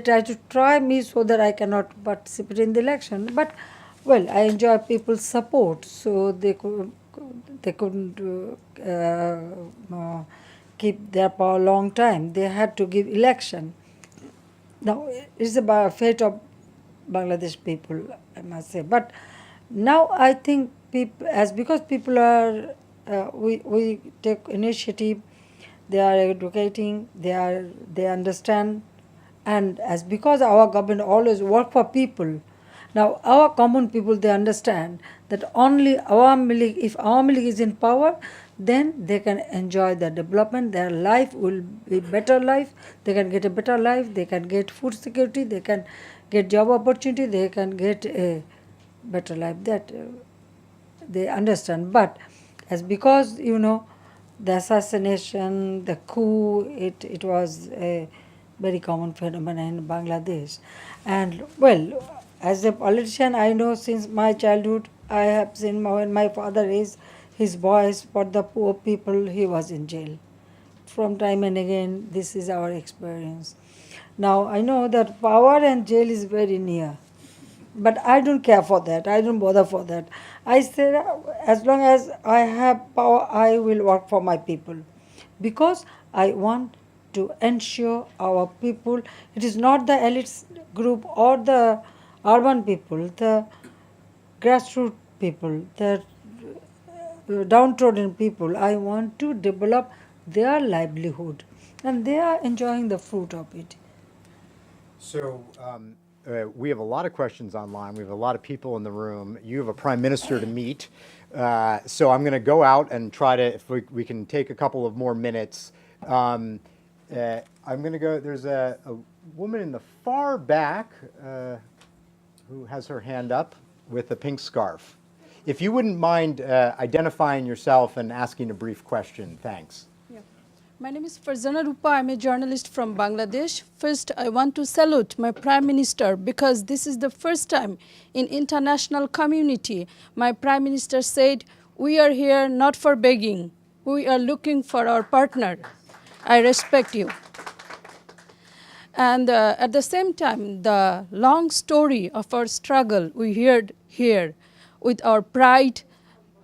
try me so that I cannot participate in the election. But well, I enjoy people's support, so they couldn't keep their power long time. They had to give election. Now it's the fate of Bangladesh people, I must say. But now I think because people are we take initiative, they are educating, they understand, and because our government always work for people. Now our common people, they understand that only if Awami League is in power, then they can enjoy the development. Their life will be better life. They can get a better life. They can get food security. They can get job opportunity. They can get a better life. That they understand. But because the assassination, the coup, it was a very common phenomenon in Bangladesh. And well, as a politician, I know since my childhood, I have seen when my father raised his voice for the poor people, he was in jail. From time and again, this is our experience. Now, I know that power and jail is very near. But I don't care for that. I don't bother for that. I say, as long as I have power, I will work for my people. Because I want to ensure our people, it is not the elite group or the urban people, the grassroots people, the downtrodden people. I want to develop their livelihood. And they are enjoying the fruit of it. So we have a lot of questions online. We have a lot of people in the room. You have a prime minister to meet. So I'm going to go out and try to, if we can take a couple of more minutes. I'm going to go, there's a woman in the far back who has her hand up with a pink scarf. If you wouldn't mind identifying yourself and asking a brief question, thanks. My name is Farzana Rupa. I'm a journalist from Bangladesh. First, I want to salute my Prime Minister because this is the first time in international community my Prime Minister said, we are here not for begging. We are looking for our partner. I respect you. And at the same time, the long story of our struggle we heard here with our pride,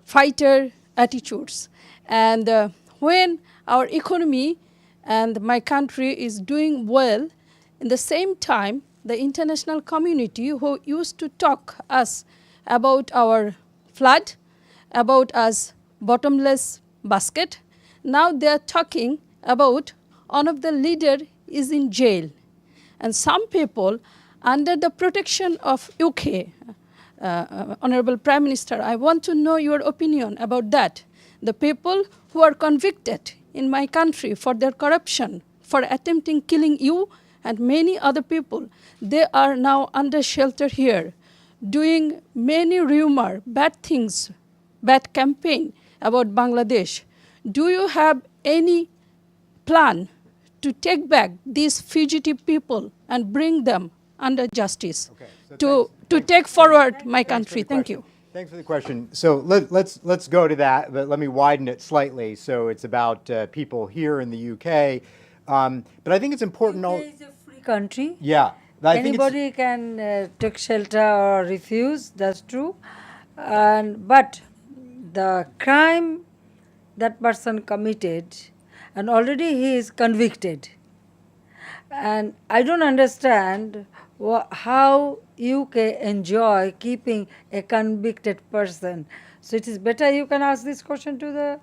fighter attitudes. And when our economy and my country is doing well, in the same time, the international community who used to talk us about our flood, about us bottomless basket. Now they are talking about one of the leader is in jail. And some people under the protection of UK, Honourable Prime Minister, I want to know your opinion about that. The people who are convicted in my country for their corruption, for attempting killing you and many other people, they are now under shelter here, doing many rumor, bad things, bad campaign about Bangladesh. Do you have any plan to take back these fugitive people and bring them under justice, Okay, so to take forward my country? Thank you. Thanks for the question. So let's go to that, but let me widen it slightly. So it's about people here in the UK, but I think it's important. UK is a free country. Yeah, I think it's, Anybody can take shelter or refuse. That's true, but the crime that person committed, and already he is convicted. And I don't understand how UK enjoy keeping a convicted person. So it is better you can ask this question to the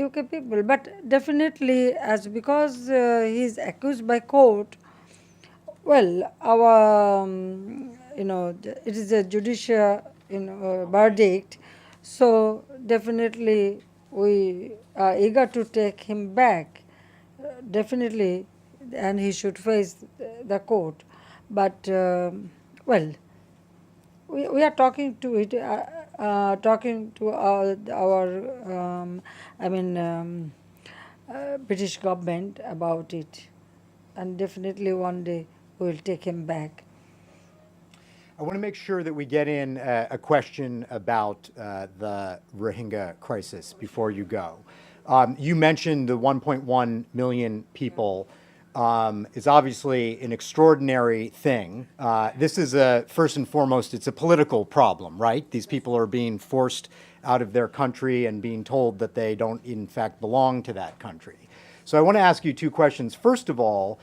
UK people. But definitely, as because he is accused by court, well, our it is a judicial verdict. So definitely we are eager to take him back. Definitely, and he should face the court. But well, we are talking to it, talking to our British government about it, and definitely one day we will take him back. I want to make sure that we get in a question about the Rohingya crisis before you go. You mentioned the 1.1 million people is obviously an extraordinary thing. This is first and foremost, it's a political problem, right? These people are being forced out of their country and being told that they don't in fact belong to that country. So I want to ask you two questions. First of all,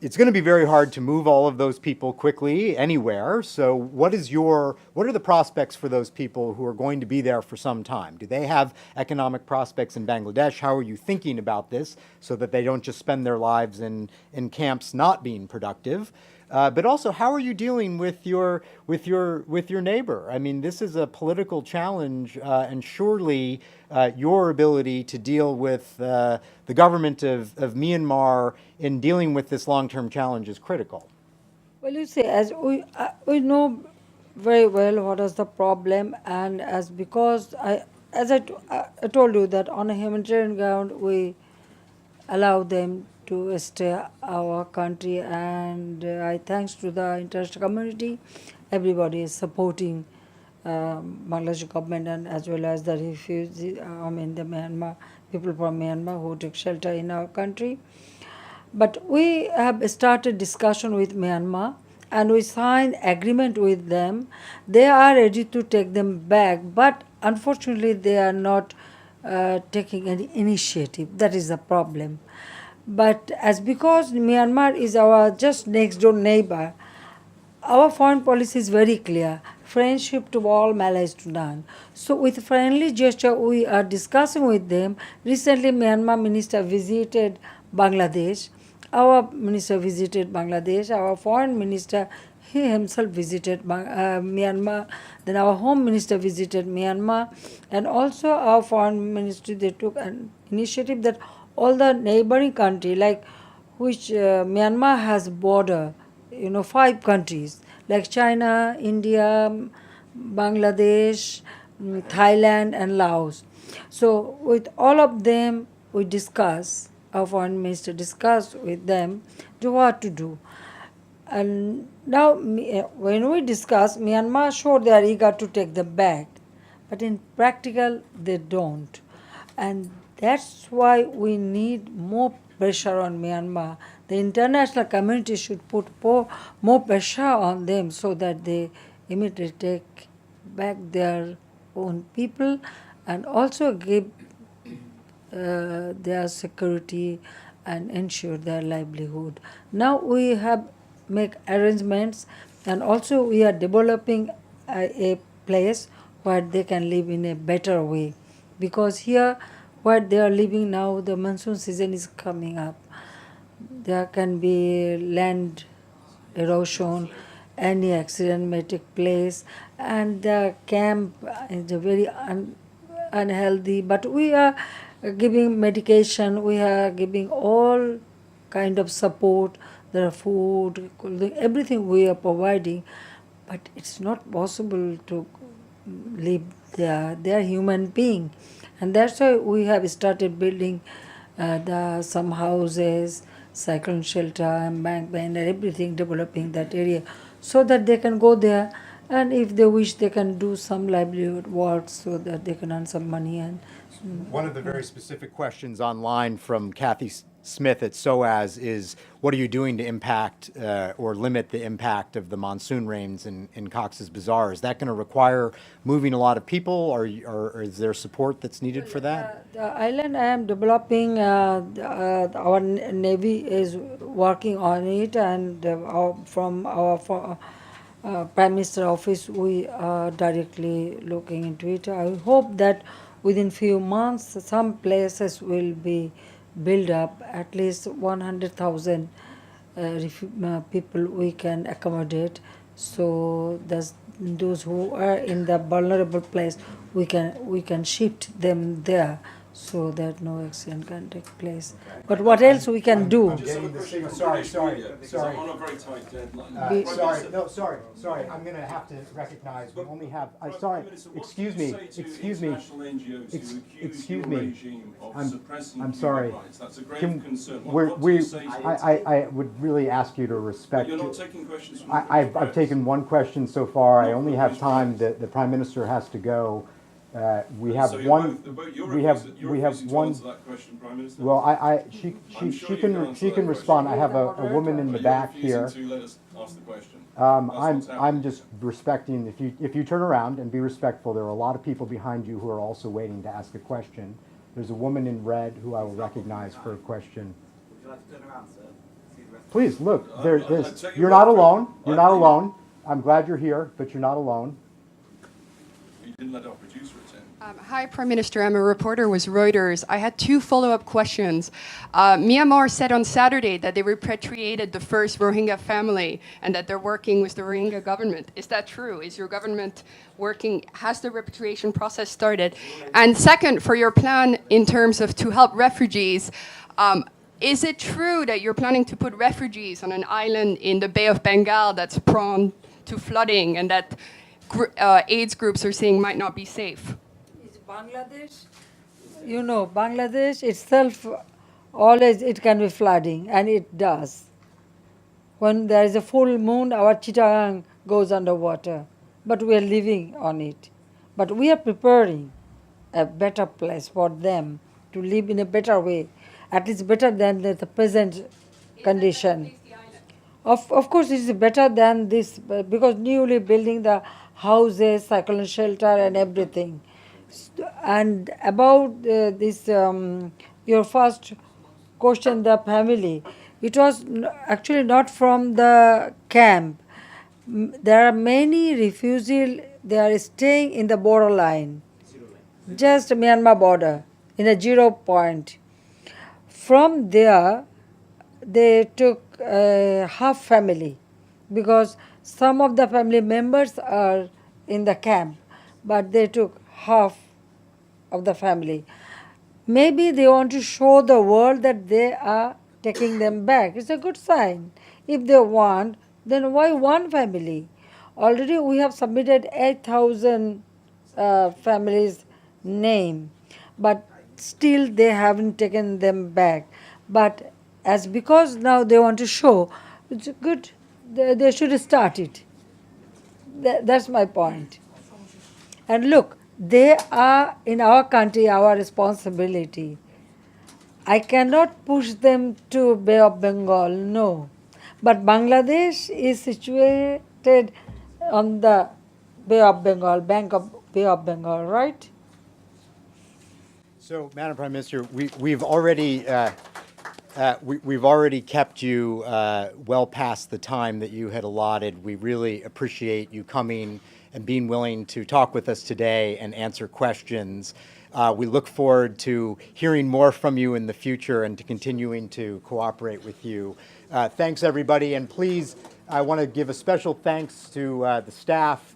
it's going to be very hard to move all of those people quickly anywhere. So what are the prospects for those people who are going to be there for some time? Do they have economic prospects in Bangladesh? How are you thinking about this so that they don't just spend their lives in camps not being productive? But also, how are you dealing with your neighbor? I mean, this is a political challenge, and surely your ability to deal with the government of Myanmar in dealing with this long-term challenge is critical. Well, you see, as we know very well what is the problem, and as because I told you that on a humanitarian ground we allow them to stay our country, and I thanks to the international community, everybody is supporting Bangladesh government and as well as the refugees, the Myanmar people from Myanmar who take shelter in our country. But we have started discussion with Myanmar and we signed agreement with them. They are ready to take them back, but unfortunately they are not taking any initiative. That is the problem. But as because Myanmar is our just next door neighbor, our foreign policy is very clear: friendship to all, malice to none. So with friendly gesture, we are discussing with them. Recently, Myanmar minister visited Bangladesh. Our minister visited Bangladesh. Our foreign minister, he himself visited Myanmar. Then our home minister visited Myanmar. And also our foreign ministry, they took an initiative that all the neighboring country, like which Myanmar has border, 5 countries like China, India, Bangladesh, Thailand and Laos. So with all of them we discuss, our foreign minister discuss with them to what to do. And now when we discuss, Myanmar sure they are eager to take them back, but in practical they don't. And that's why we need more pressure on Myanmar. The international community should put more pressure on them so that they immediately take back their own people and also give their security and ensure their livelihood. Now we have make arrangements, and also we are developing a place where they can live in a better way. Because here, where they are living now, the monsoon season is coming up. There can be land erosion, any accident may take place, and the camp is a very unhealthy. But we are giving medication, we are giving all kind of support, the food, clothing, everything we are providing, but it's not possible to live there. They are human being, and that's why we have started building some houses, cyclone shelter, embankment, and everything, developing that area, so that they can go there, and if they wish, they can do some livelihood work, so that they can earn some money. And One of the very specific questions online from Kathy Smith at SOAS is, what are you doing to impact or limit the impact of the monsoon rains in Cox's Bazar? Is that going to require moving a lot of people, or is there support that's needed for that? the island I am developing, our Navy is working on it, and from our Prime Minister office, we are directly looking into it. I hope that within few months, some places will be built up, at least 100,000 people we can accommodate. So those who are in the vulnerable place, we can shift them there, so that no accident can take place. But what else we can do? I'm getting the signal. Sorry. I'm on a very tight deadline. Sorry. I'm going to have to recognize we only have. Prime Minister, what Excuse do you me. say to Excuse me. international NGOs who accuse Excuse your me. regime of I'm- suppressing I'm human sorry. rights? That's a grave Can, concern. we're, What do you we, say to I would really ask you to respect. You're not taking questions from I've press. taken one question so far. I No, only no, have please, time. please. The Prime Minister has to go. We have So you're one. both- you're We have refusing- you're we have refusing to one. answer that question, Prime Minister? Well, she I'm sure you can can answer she that can respond. I question. have a woman in the But you're back refusing here. to let us ask the question. I'm That's what's I'm happening. just respecting. If you turn around and be respectful, there are a lot of people behind you who are also waiting to ask a question. There's a woman in red who I will recognize for a question. Would you like to turn around, sir? See the rest Please look. I There's. take You're your not word for it. alone. You're I not think- alone. I'm glad you're here, but you're not alone. You didn't let our producer attend. Hi, Prime Minister. I'm a reporter with Reuters. I had two follow-up questions. Myanmar said on Saturday that they repatriated the first Rohingya family and that they're working with the Rohingya government. Is that true? Is your government working? Has the repatriation process started? And second, for your plan in terms of to help refugees, is it true that you're planning to put refugees on an island in the Bay of Bengal that's prone to flooding and that AIDS groups are saying might not be safe? Is Bangladesh, Bangladesh itself, always it can be flooding, and it does. When there is a full moon, our Chittagong goes underwater, but we are living on it. But we are preparing a better place for them to live in a better way, at least better than the present condition. Of course, it is better than this, because newly building the houses, cyclone shelter, and everything. And about this, your first question, the family, it was actually not from the camp. There are many refugees, they are staying in the borderline, just Myanmar border, in a 0 point. From there, they took half family, because some of the family members are in the camp, but they took half of the family. Maybe they want to show the world that they are taking them back. It's a good sign. If they want, then why one family? Already we have submitted 8,000 families' name, but still they haven't taken them back. But because now they want to show, it's good, they should start it. That's my point. And look, they are in our country, our responsibility. I cannot push them to Bay of Bengal, no. But Bangladesh is situated on the Bay of Bengal, bank of Bay of Bengal, right? So, Madam Prime Minister, we've already kept you well past the time that you had allotted. We really appreciate you coming and being willing to talk with us today and answer questions. We look forward to hearing more from you in the future and to continuing to cooperate with you. Thanks, everybody, and please, I want to give a special thanks to the staff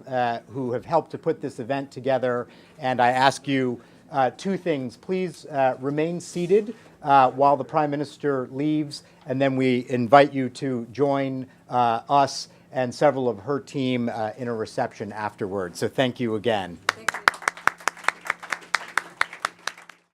who have helped to put this event together, and I ask you two things. Please remain seated while the Prime Minister leaves, and then we invite you to join us and several of her team in a reception afterwards. So thank you again.